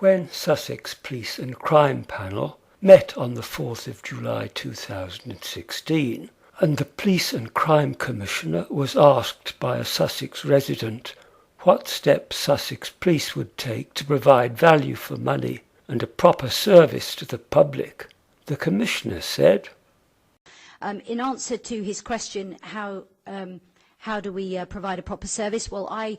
When Sussex Police and Crime Panel met on the 4th of July 2016, and the Police and Crime Commissioner was asked by a Sussex resident what steps Sussex Police would take to provide value for money and a proper service to the public, the Commissioner said, in answer to his question, how do we provide a proper service? Well, I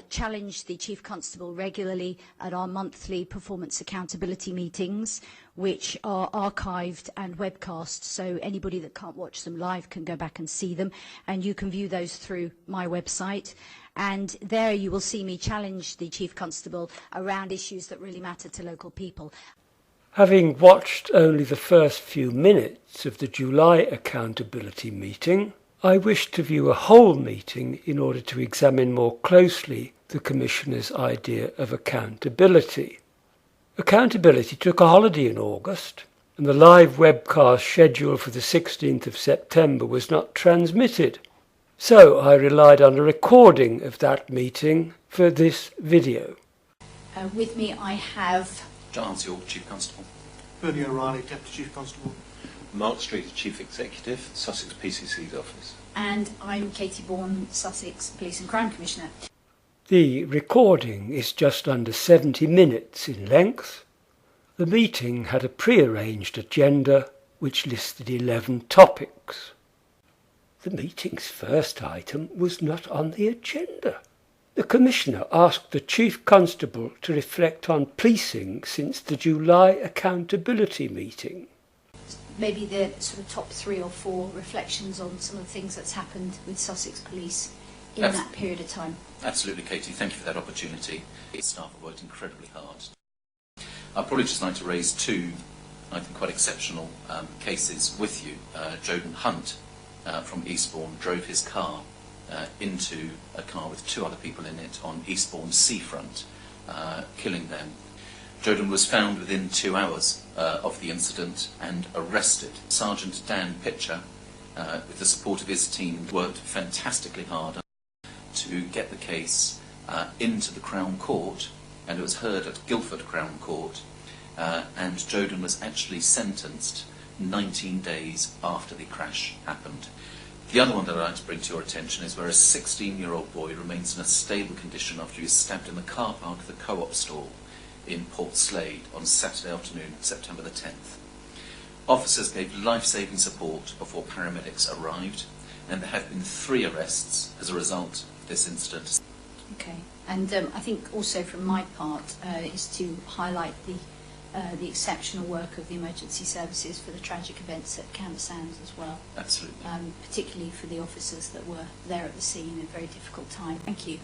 challenge the Chief Constable regularly at our monthly performance accountability meetings, which are archived and webcast, so anybody that can't watch them live can go back and see them, and you can view those through my website. And there you will see me challenge the Chief Constable around issues that really matter to local people. Having watched only the first few minutes of the July accountability meeting, I wish to view a whole meeting in order to examine more closely the Commissioner's idea of accountability. Accountability took a holiday in August, and the live webcast scheduled for the 16th of September was not transmitted. So I relied on a recording of that meeting for this video. With me I have Giles York, Chief Constable. Bernie O'Reilly, Deputy Chief Constable. Mark Street, Chief Executive, Sussex PCC's office. And I'm Katie Bourne, Sussex Police and Crime Commissioner. The recording is just under 70 minutes in length. The meeting had a pre-arranged agenda which listed 11 topics. The meeting's first item was not on the agenda. The Commissioner asked the Chief Constable to reflect on policing since the July accountability meeting. Maybe the sort of top 3 or 4 reflections on some of the things that's happened with Sussex Police in that period of time. Absolutely, Katie. Thank you for that opportunity. Staff have worked incredibly hard. I'd probably just like to raise 2, I think, quite exceptional cases with you. Joden Hunt from Eastbourne drove his car into a car with 2 other people in it on Eastbourne seafront, killing them. Joden was found within 2 hours of the incident and arrested. Sergeant Dan Pitcher, with the support of his team, worked fantastically hard to get the case into the Crown Court, and it was heard at Guildford Crown Court, and Joden was actually sentenced 19 days after the crash happened. The other one that I'd like to bring to your attention is where a 16-year-old boy remains in a stable condition after he was stabbed in the car park of the Co-op stall in Port Slade on Saturday afternoon, September the 10th. Officers gave life-saving support before paramedics arrived, and there have been 3 arrests as a result of this incident. Okay, and I think also from my part is to highlight the exceptional work of the emergency services for the tragic events at Canberra Sands as well. Absolutely. Particularly for the officers that were there at the scene in a very difficult time. Thank you.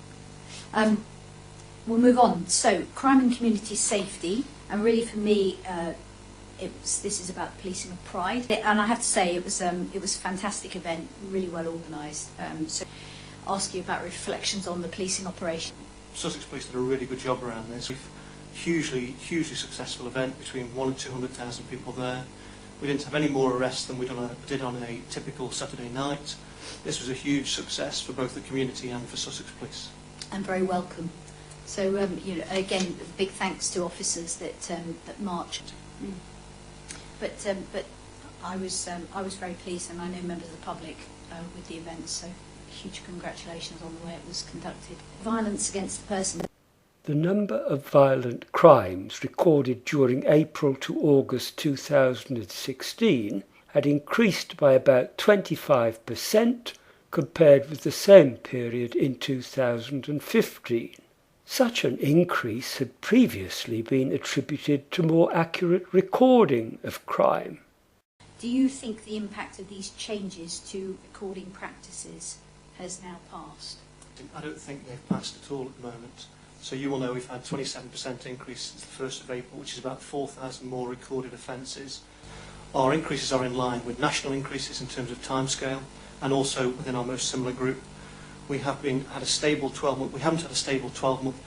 We'll move on. So, crime and community safety, and really for me, this is about policing of pride. And I have to say, it was a fantastic event, really well organised. So, ask you about reflections on the policing operation. Sussex Police did a really good job around this. Hugely successful event, between 100,000 and 200,000 people there. We didn't have any more arrests than we did on a typical Saturday night. This was a huge success for both the community and for Sussex Police. And very welcome. So again, big thanks to officers that marched. But I was very pleased, and I know members of the public with the event. So huge congratulations on the way it was conducted. Violence against the person. The number of violent crimes recorded during April to August 2016 had increased by about 25% compared with the same period in 2015. Such an increase had previously been attributed to more accurate recording of crime. Do you think the impact of these changes to recording practices has now passed? I don't think they've passed at all at the moment. So you will know we've had 27% increase since the 1st of April, which is about 4,000 more recorded offences. Our increases are in line with national increases in terms of timescale, and also within our most similar group. We haven't had a stable 12-month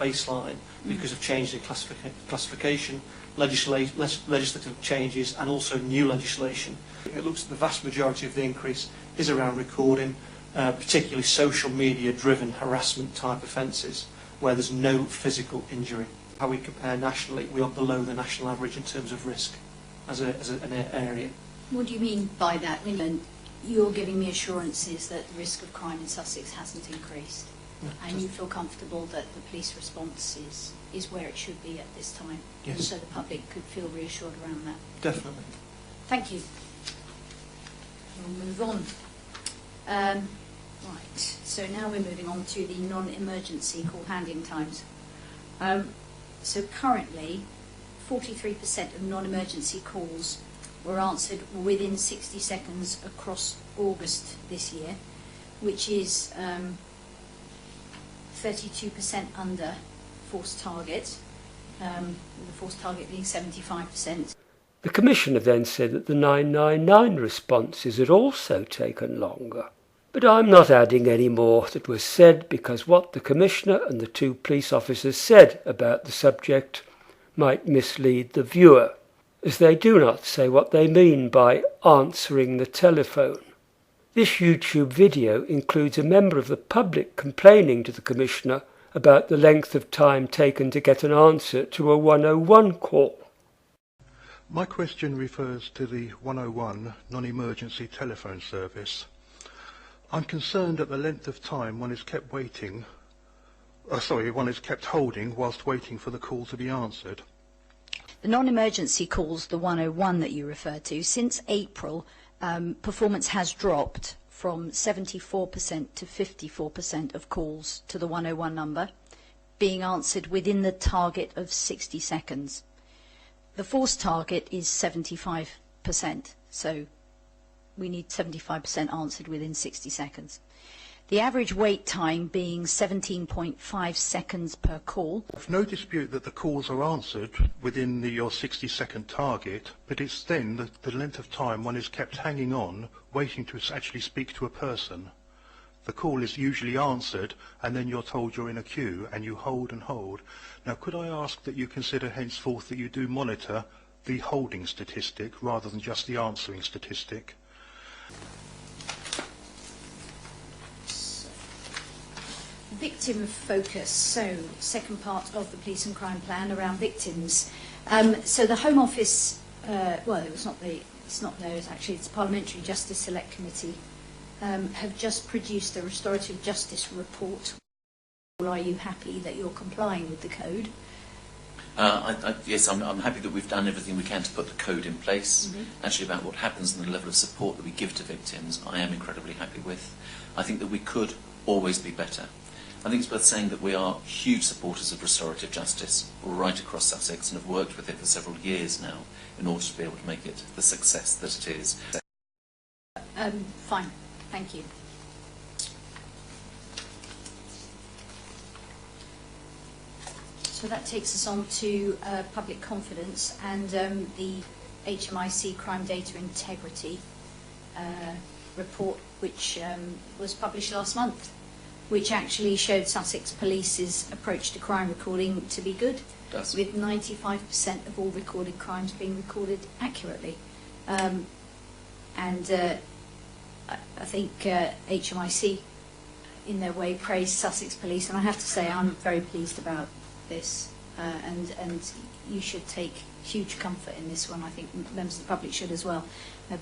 baseline because of changes in classification, legislative changes, and also new legislation. It looks like the vast majority of the increase is around recording, particularly social media-driven harassment type offences, where there's no physical injury. How we compare nationally, we are below the national average in terms of risk as an area. What do you mean by that? You're giving me assurances that the risk of crime in Sussex hasn't increased, and you feel comfortable that the police response is where it should be at this time, yes. And so the public could feel reassured around that. Definitely. Thank you. We'll move on. Right, so now we're moving on to the non-emergency call handling times. So currently, 43% of non-emergency calls were answered within 60 seconds across August this year, which is 32% under forced target, with the forced target being 75%. The Commissioner then said that the 999 responses had also taken longer. But I'm not adding any more that was said, because what the Commissioner and the two police officers said about the subject might mislead the viewer, as they do not say what they mean by answering the telephone. This YouTube video includes a member of the public complaining to the Commissioner about the length of time taken to get an answer to a 101 call. My question refers to the 101 non-emergency telephone service. I'm concerned at the length of time one is kept holding whilst waiting for the call to be answered. The non-emergency calls, the 101 that you refer to, since April, performance has dropped from 74% to 54% of calls to the 101 number being answered within the target of 60 seconds. The forced target is 75%, so we need 75% answered within 60 seconds. The average wait time being 17.5 seconds per call. I've no dispute that the calls are answered within your 60-second target, but it's then the length of time one is kept hanging on, waiting to actually speak to a person. The call is usually answered, and then you're told you're in a queue, and you hold and hold. Now, could I ask that you consider henceforth that you do monitor the holding statistic rather than just the answering statistic? Victim focus, so second part of the police and crime plan around victims. So the Home Office, it's not theirs actually, it's the Parliamentary Justice Select Committee, have just produced a restorative justice report. Are you happy that you're complying with the code? Yes, I'm happy that we've done everything we can to put the code in place. Actually, about what happens and the level of support that we give to victims, I am incredibly happy with. I think that we could always be better. I think it's worth saying that we are huge supporters of restorative justice right across Sussex and have worked with it for several years now in order to be able to make it the success that it is. Fine, thank you. So that takes us on to public confidence and the HMIC Crime Data Integrity report, which was published last month, which actually showed Sussex Police's approach to crime recording to be good, with 95% of all recorded crimes being recorded accurately. And I think HMIC, in their way, praised Sussex Police, and I have to say I'm very pleased about this, and you should take huge comfort in this one. I think members of the public should as well,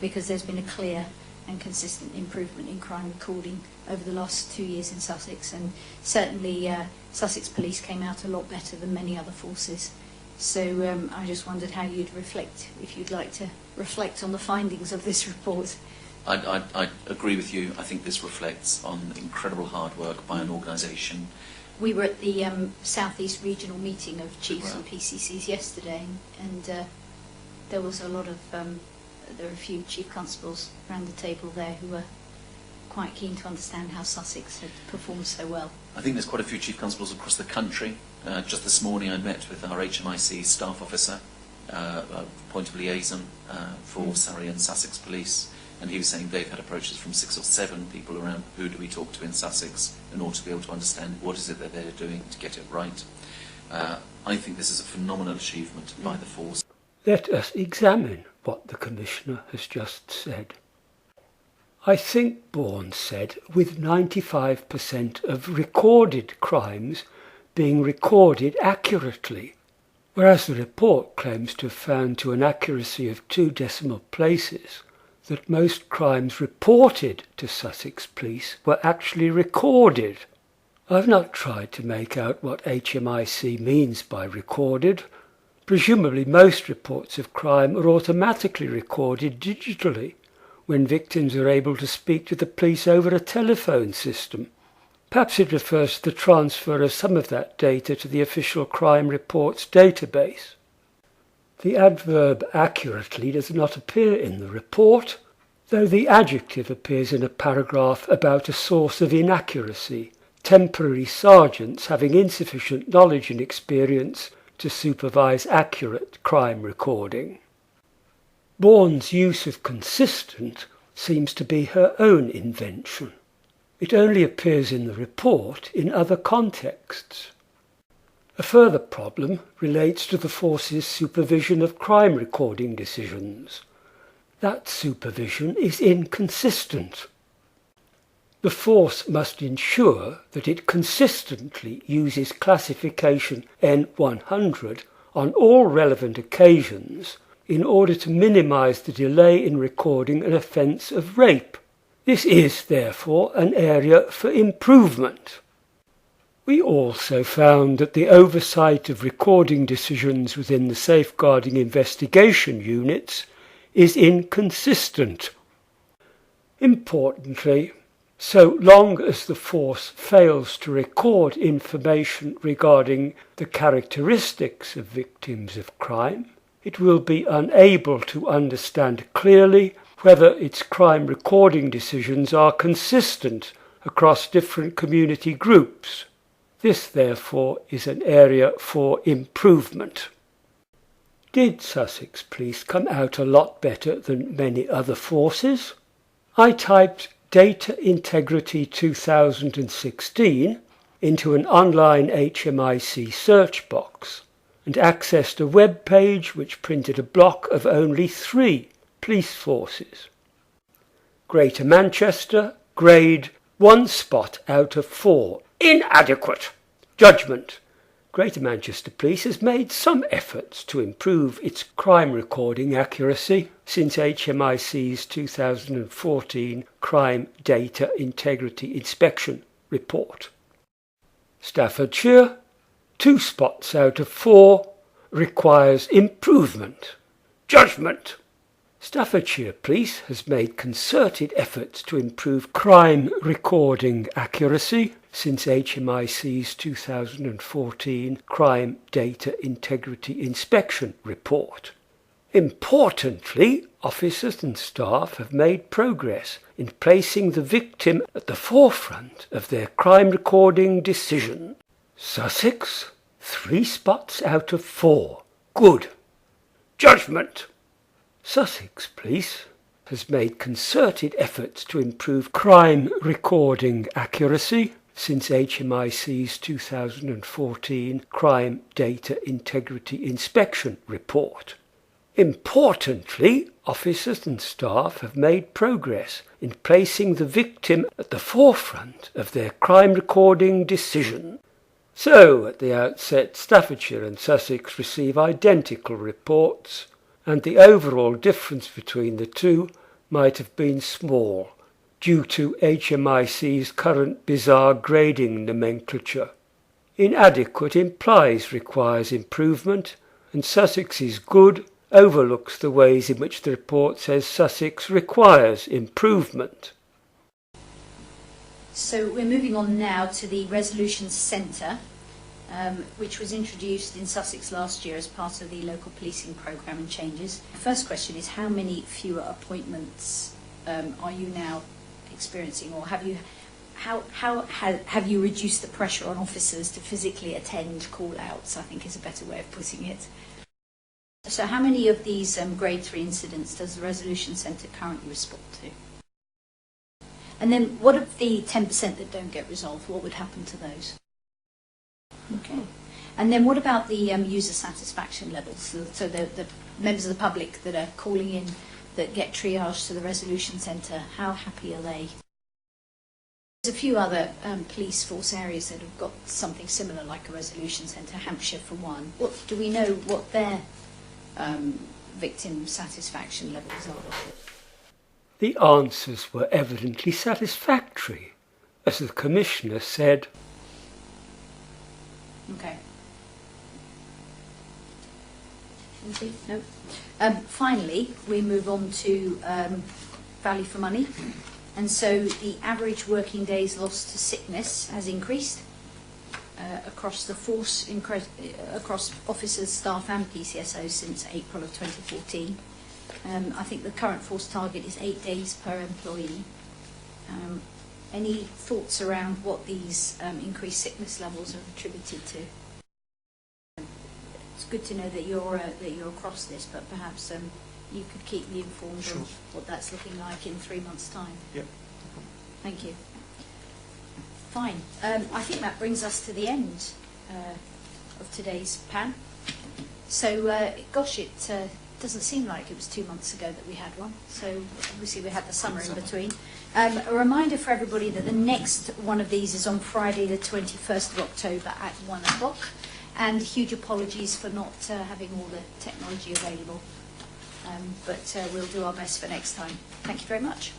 because there's been a clear and consistent improvement in crime recording over the last 2 years in Sussex, and certainly Sussex Police came out a lot better than many other forces. So I just wondered how you'd reflect, if you'd like to reflect on the findings of this report. I agree with you. I think this reflects on incredible hard work by an organisation. We were at the South East Regional meeting of chiefs and PCCs yesterday, and there was a lot of there were a few chief constables around the table there who were quite keen to understand how Sussex had performed so well. I think there's quite a few chief constables across the country. Just this morning I met with our HMIC staff officer, point of liaison for Surrey and Sussex Police, and he was saying they've had approaches from 6 or 7 people around who do we talk to in Sussex in order to be able to understand what is it that they're doing to get it right. I think this is a phenomenal achievement by the force. Let us examine what the Commissioner has just said. I think Bourne said with 95% of recorded crimes being recorded accurately whereas the report claims to have found to an accuracy of 2 decimal places that most crimes reported to Sussex Police were actually recorded. I've not tried to make out what HMIC means by recorded. Presumably most reports of crime are automatically recorded digitally when victims are able to speak to the police over a telephone system. Perhaps it refers to the transfer of some of that data to the official crime reports database. The adverb accurately does not appear in the report, though the adjective appears in a paragraph about a source of inaccuracy, temporary sergeants having insufficient knowledge and experience to supervise accurate crime recording. Bourne's use of consistent seems to be her own invention. It only appears in the report in other contexts. A further problem relates to the force's supervision of crime recording decisions. That supervision is inconsistent. The force must ensure that it consistently uses classification N100 on all relevant occasions in order to minimise the delay in recording an offence of rape. This is, therefore, an area for improvement. We also found that the oversight of recording decisions within the safeguarding investigation units is inconsistent. Importantly, so long as the force fails to record information regarding the characteristics of victims of crime, it will be unable to understand clearly whether its crime recording decisions are consistent across different community groups. This, therefore, is an area for improvement. Did Sussex Police come out a lot better than many other forces? I typed Data Integrity 2016 into an online HMIC search box and accessed a web page which printed a block of only 3 police forces. Greater Manchester, grade 1 spot out of 4. Inadequate. Judgment. Greater Manchester Police has made some efforts to improve its crime recording accuracy since HMIC's 2014 Crime Data Integrity Inspection report. Staffordshire, 2 spots out of 4, requires improvement. Judgment. Staffordshire Police has made concerted efforts to improve crime recording accuracy since HMIC's 2014 Crime Data Integrity Inspection report. Importantly, officers and staff have made progress in placing the victim at the forefront of their crime recording decision. Sussex, 3 spots out of 4. Good. Judgment. Sussex Police has made concerted efforts to improve crime recording accuracy since HMIC's 2014 Crime Data Integrity Inspection report. Importantly, officers and staff have made progress in placing the victim at the forefront of their crime recording decision. So, at the outset, Staffordshire and Sussex receive identical reports, and the overall difference between the two might have been small, due to HMIC's current bizarre grading nomenclature. Inadequate implies requires improvement, and Sussex's good overlooks the ways in which the report says Sussex requires improvement. So we're moving on now to the Resolution Centre, which was introduced in Sussex last year as part of the local policing programme and changes. The first question is, how many fewer appointments are you now experiencing, or have you reduced the pressure on officers to physically attend call-outs, I think is a better way of putting it. So how many of these grade 3 incidents does the Resolution Centre currently respond to? And then what of the 10% that don't get resolved? What would happen to those? Okay. And then what about the user satisfaction levels? So the members of the public that are calling in that get triaged to the Resolution Centre, how happy are they? There's a few other police force areas that have got something similar, like a resolution centre, Hampshire for one. Do we know what their victim satisfaction levels are? The answers were evidently satisfactory, as the Commissioner said. Okay. Anything? No. Finally, we move on to value for money. And so the average working days lost to sickness has increased across the force, across officers, staff and PCSOs since April of 2014. I think the current force target is 8 days per employee. Any thoughts around what these increased sickness levels are attributed to? It's good to know that you're across this, but perhaps you could keep me informed Sure. of what that's looking like in 3 months' time. Yep. Thank you. Fine. I think that brings us to the end of today's PAN. So, gosh, it doesn't seem like it was 2 months ago that we had one. So, obviously, we had the summer in between. A reminder for everybody that the next one of these is on Friday, the 21st of October at 1 o'clock. And huge apologies for not having all the technology available. But we'll do our best for next time. Thank you very much.